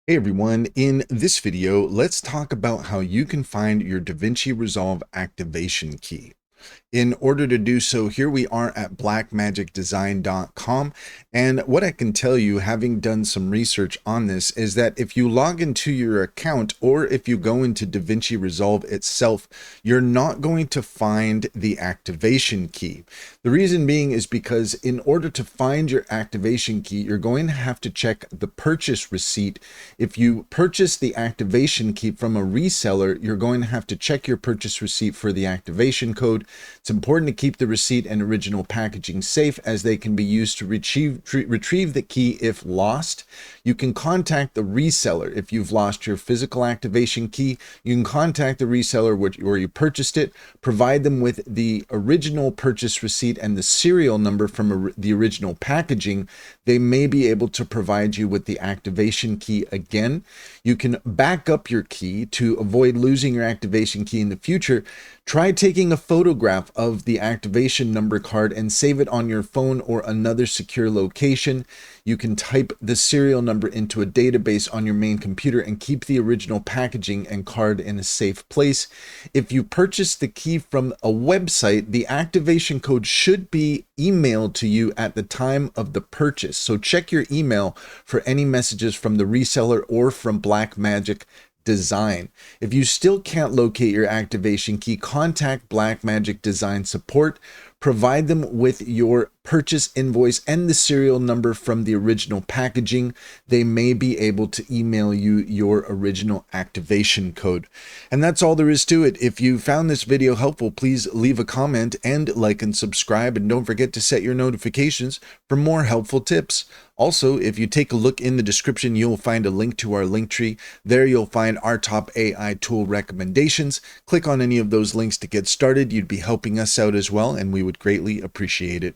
Hey everyone, in this video, let's talk about how you can find your DaVinci Resolve activation key. In order to do so, here we are at blackmagicdesign.com. And what I can tell you, having done some research on this, is that if you log into your account or if you go into DaVinci Resolve itself, you're not going to find the activation key. The reason being is because in order to find your activation key, you're going to have to check the purchase receipt. If you purchase the activation key from a reseller, you're going to have to check your purchase receipt for the activation code. It's important to keep the receipt and original packaging safe as they can be used to retrieve the key if lost. You can contact the reseller if you've lost your physical activation key. You can contact the reseller where you purchased it, provide them with the original purchase receipt and the serial number from the original packaging. They may be able to provide you with the activation key again. You can back up your key to avoid losing your activation key in the future. Try taking a photograph of the activation number card and save it on your phone or another secure location. You can type the serial number into a database on your main computer and keep the original packaging and card in a safe place. If you purchase the key from a website, the activation code should be emailed to you at the time of the purchase. So check your email for any messages from the reseller or from Blackmagic Design. If you still can't locate your activation key, contact Blackmagic Design support. Provide them with your purchase invoice and the serial number from the original packaging. They may be able to email you your original activation code. And that's all there is to it. If you found this video helpful, please leave a comment and like and subscribe. And don't forget to set your notifications for more helpful tips. Also, if you take a look in the description, you'll find a link to our link tree. There you'll find our top AI tool recommendations. Click on any of those links to get started. You'd be helping us out as well, and we would greatly appreciate it.